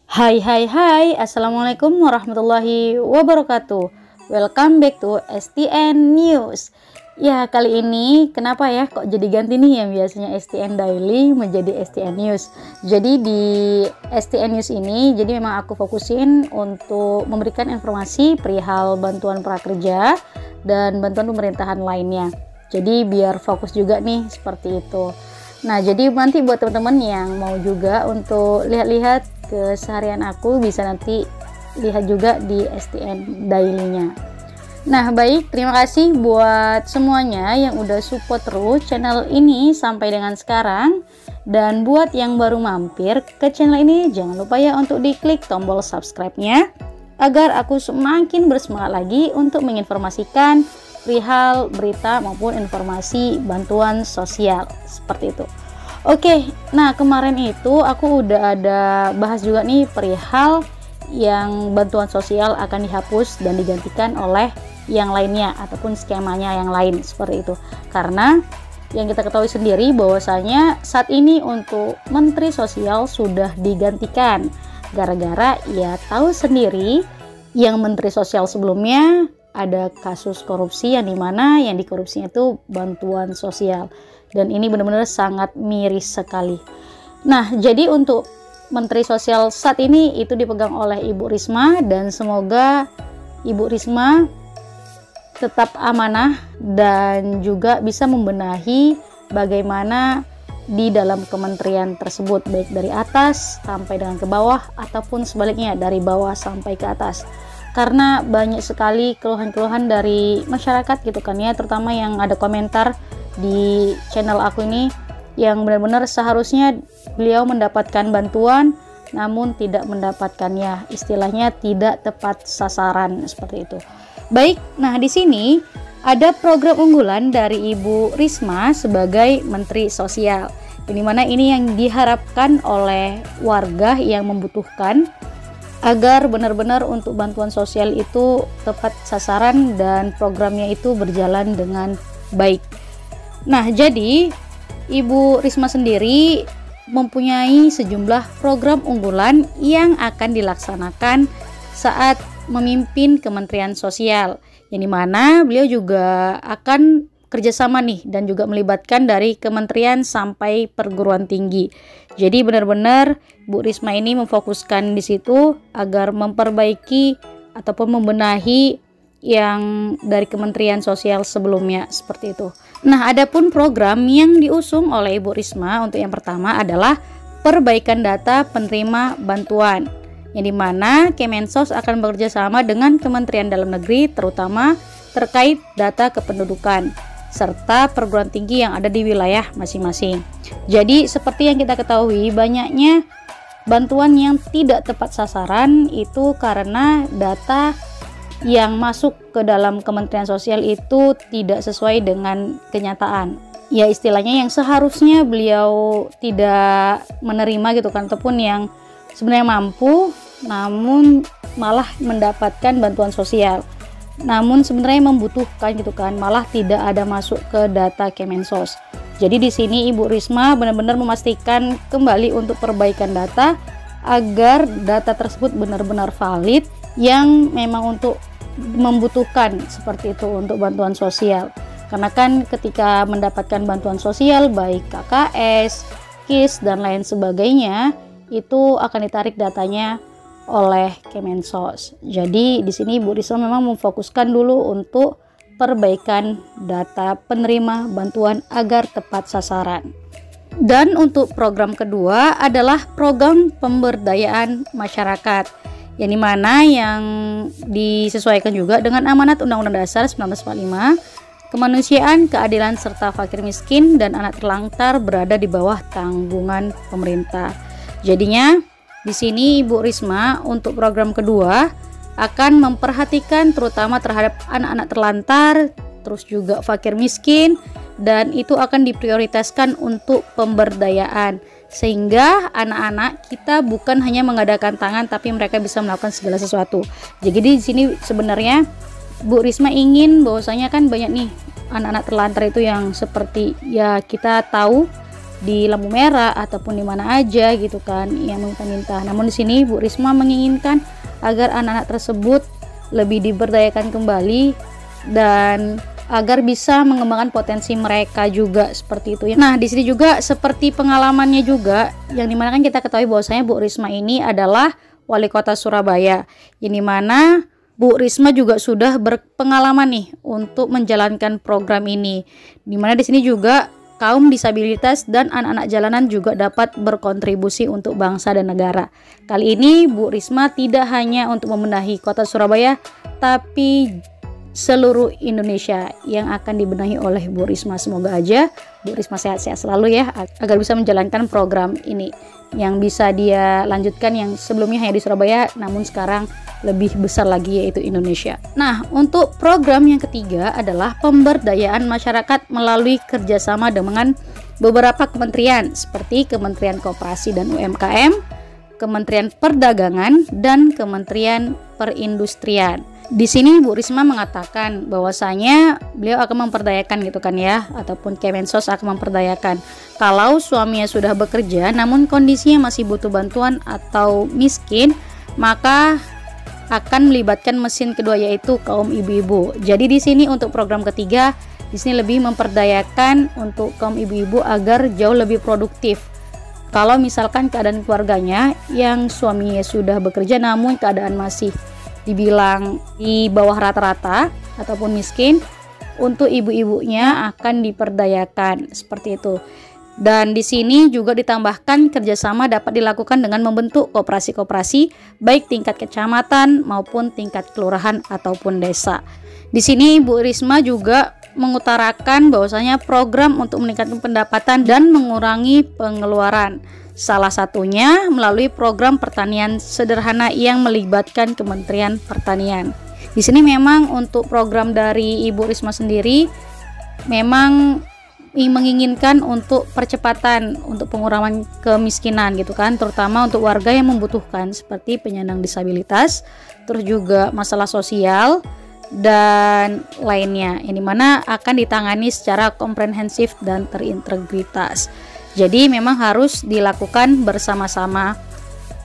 Hai hai hai, Assalamualaikum warahmatullahi wabarakatuh. Welcome back to STN News. Ya, kali ini kenapa ya kok jadi ganti nih, yang biasanya STN Daily menjadi STN News. Jadi di STN News ini, jadi memang aku fokusin untuk memberikan informasi perihal bantuan prakerja dan bantuan pemerintahan lainnya. Jadi biar fokus juga nih, seperti itu. Nah, jadi nanti buat teman-teman yang mau juga untuk lihat-lihat keseharian aku, bisa nanti lihat juga di STN Daily-nya. Nah, baik, terima kasih buat semuanya yang udah support terus channel ini sampai dengan sekarang. Dan buat yang baru mampir ke channel ini, jangan lupa ya untuk diklik tombol subscribe-nya agar aku semakin bersemangat lagi untuk menginformasikan perihal berita maupun informasi bantuan sosial seperti itu. Oke, nah kemarin itu aku udah ada bahas juga nih perihal yang bantuan sosial akan dihapus dan digantikan oleh yang lainnya ataupun skemanya yang lain seperti itu. Karena yang kita ketahui sendiri bahwasanya saat ini untuk Menteri Sosial sudah digantikan gara-gara ya tahu sendiri yang Menteri Sosial sebelumnya ada kasus korupsi yang dimana yang dikorupsinya itu bantuan sosial, dan ini benar-benar sangat miris sekali. Nah, jadi untuk Menteri Sosial saat ini itu dipegang oleh Ibu Risma, dan semoga Ibu Risma tetap amanah dan juga bisa membenahi bagaimana di dalam kementerian tersebut, baik dari atas sampai dengan ke bawah ataupun sebaliknya dari bawah sampai ke atas. Karena banyak sekali keluhan-keluhan dari masyarakat gitu kan ya, terutama yang ada komentar di channel aku ini yang benar-benar seharusnya beliau mendapatkan bantuan namun tidak mendapatkannya, istilahnya tidak tepat sasaran seperti itu. Baik, nah di sini ada program unggulan dari Ibu Risma sebagai Menteri Sosial, di mana ini yang diharapkan oleh warga yang membutuhkan agar benar-benar untuk bantuan sosial itu tepat sasaran dan programnya itu berjalan dengan baik. Nah, jadi Ibu Risma sendiri mempunyai sejumlah program unggulan yang akan dilaksanakan saat memimpin Kementerian Sosial, yang dimana beliau juga akan kerjasama nih dan juga melibatkan dari kementerian sampai perguruan tinggi. Jadi benar-benar Bu Risma ini memfokuskan di situ agar memperbaiki ataupun membenahi yang dari Kementerian Sosial sebelumnya seperti itu. Nah, adapun program yang diusung oleh Ibu Risma untuk yang pertama adalah perbaikan data penerima bantuan, yang dimana Kemensos akan bekerja sama dengan Kementerian Dalam Negeri terutama terkait data kependudukan serta perguruan tinggi yang ada di wilayah masing-masing. Jadi seperti yang kita ketahui, banyaknya bantuan yang tidak tepat sasaran itu karena data yang masuk ke dalam Kementerian Sosial itu tidak sesuai dengan kenyataan. Ya istilahnya yang seharusnya beliau tidak menerima gitu kan, ataupun yang sebenarnya mampu namun malah mendapatkan bantuan sosial, namun sebenarnya membutuhkan gitu kan, malah tidak ada masuk ke data Kemensos. Jadi di sini Ibu Risma benar-benar memastikan kembali untuk perbaikan data agar data tersebut benar-benar valid yang memang untuk membutuhkan seperti itu untuk bantuan sosial. Karena kan ketika mendapatkan bantuan sosial baik KKS, KIS dan lain sebagainya itu akan ditarik datanya oleh Kemensos. Jadi di sini Bu Risma memang memfokuskan dulu untuk perbaikan data penerima bantuan agar tepat sasaran. Dan untuk program kedua adalah program pemberdayaan masyarakat, yang dimana yang disesuaikan juga dengan amanat Undang-Undang Dasar 1945, kemanusiaan, keadilan serta fakir miskin dan anak terlantar berada di bawah tanggungan pemerintah. Jadinya di sini Ibu Risma untuk program kedua akan memperhatikan terutama terhadap anak-anak terlantar, terus juga fakir miskin, dan itu akan diprioritaskan untuk pemberdayaan sehingga anak-anak kita bukan hanya mengadakan tangan tapi mereka bisa melakukan segala sesuatu. Jadi di sini sebenarnya Bu Risma ingin bahwasanya kan banyak nih anak-anak terlantar itu yang seperti ya kita tahu di lampu merah ataupun di mana aja gitu kan yang meminta-minta. Namun di sini Bu Risma menginginkan agar anak-anak tersebut lebih diberdayakan kembali dan agar bisa mengembangkan potensi mereka juga seperti itu ya. Nah, di sini juga seperti pengalamannya juga yang dimana kan kita ketahui bahwasanya Bu Risma ini adalah wali kota Surabaya, yang dimana Bu Risma juga sudah berpengalaman nih untuk menjalankan program ini, dimana di sini juga kaum disabilitas dan anak-anak jalanan juga dapat berkontribusi untuk bangsa dan negara. Kali ini Bu Risma tidak hanya untuk membenahi kota Surabaya, tapi seluruh Indonesia yang akan dibenahi oleh Bu Risma. Semoga aja Bu Risma sehat-sehat selalu ya, agar bisa menjalankan program ini yang bisa dia lanjutkan yang sebelumnya hanya di Surabaya, namun sekarang lebih besar lagi yaitu Indonesia. Nah, untuk program yang ketiga adalah pemberdayaan masyarakat melalui kerjasama dengan beberapa kementerian seperti Kementerian Koperasi dan UMKM, Kementerian Perdagangan, dan Kementerian Perindustrian. Di sini Bu Risma mengatakan bahwasanya beliau akan memperdayakan gitu kan ya, ataupun Kemensos akan memperdayakan kalau suaminya sudah bekerja namun kondisinya masih butuh bantuan atau miskin, maka akan melibatkan mesin kedua yaitu kaum ibu-ibu. Jadi di sini untuk program ketiga di sini lebih memperdayakan untuk kaum ibu-ibu agar jauh lebih produktif. Kalau misalkan keadaan keluarganya yang suaminya sudah bekerja namun keadaan masih dibilang di bawah rata-rata ataupun miskin, untuk ibu-ibunya akan diperdayakan seperti itu. Dan di sini juga ditambahkan kerjasama dapat dilakukan dengan membentuk koperasi-koperasi baik tingkat kecamatan maupun tingkat kelurahan ataupun desa. Di sini Bu Risma juga mengutarakan bahwasanya program untuk meningkatkan pendapatan dan mengurangi pengeluaran. Salah satunya melalui program pertanian sederhana yang melibatkan Kementerian Pertanian. Di sini memang untuk program dari Ibu Risma sendiri memang menginginkan untuk percepatan untuk pengurangan kemiskinan gitu kan, terutama untuk warga yang membutuhkan seperti penyandang disabilitas, terus juga masalah sosial dan lainnya, yang dimana akan ditangani secara komprehensif dan terintegritas. Jadi memang harus dilakukan bersama-sama,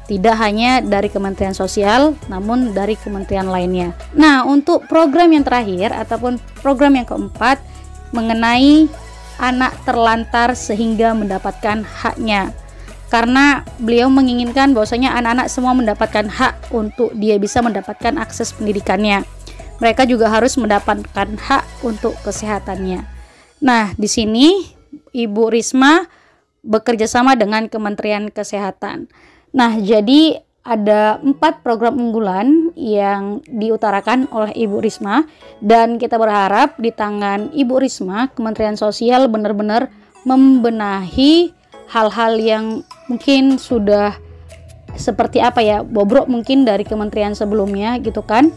tidak hanya dari Kementerian Sosial namun dari kementerian lainnya. Nah, untuk program yang terakhir ataupun program yang keempat mengenai anak terlantar sehingga mendapatkan haknya, karena beliau menginginkan bahwasanya anak-anak semua mendapatkan hak untuk dia bisa mendapatkan akses pendidikannya. Mereka juga harus mendapatkan hak untuk kesehatannya. Nah, di sini Ibu Risma bekerja sama dengan Kementerian Kesehatan. Nah, jadi ada 4 program unggulan yang diutarakan oleh Ibu Risma, dan kita berharap di tangan Ibu Risma Kementerian Sosial benar-benar membenahi hal-hal yang mungkin sudah seperti apa ya, bobrok mungkin dari kementerian sebelumnya gitu kan.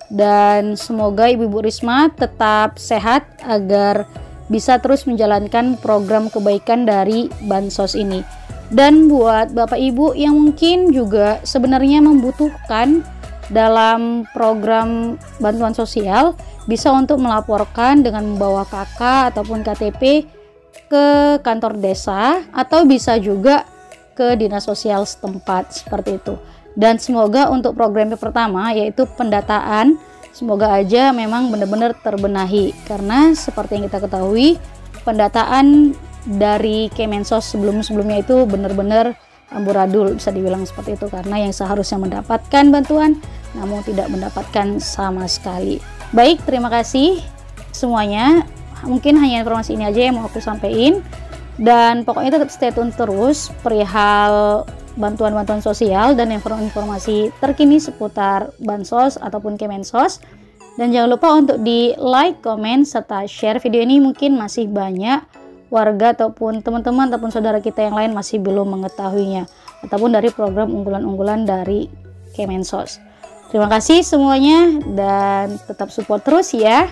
Dan semoga Ibu Risma tetap sehat agar bisa terus menjalankan program kebaikan dari Bansos ini. Dan buat Bapak Ibu yang mungkin juga sebenarnya membutuhkan dalam program bantuan sosial, bisa untuk melaporkan dengan membawa KK ataupun KTP ke kantor desa, atau bisa juga ke dinas sosial setempat seperti itu. Dan semoga untuk program yang pertama yaitu pendataan, semoga aja memang benar-benar terbenahi, karena seperti yang kita ketahui pendataan dari Kemensos sebelumnya itu benar-benar amburadul, bisa dibilang seperti itu, karena yang seharusnya mendapatkan bantuan namun tidak mendapatkan sama sekali. Baik, terima kasih semuanya, mungkin hanya informasi ini aja yang mau aku sampaikan, dan pokoknya tetap stay tune terus perihal bantuan-bantuan sosial dan informasi terkini seputar Bansos ataupun Kemensos. Dan jangan lupa untuk di like, komen, serta share video ini, mungkin masih banyak warga ataupun teman-teman ataupun saudara kita yang lain masih belum mengetahuinya, ataupun dari program unggulan-unggulan dari Kemensos. Terima kasih semuanya dan tetap support terus ya.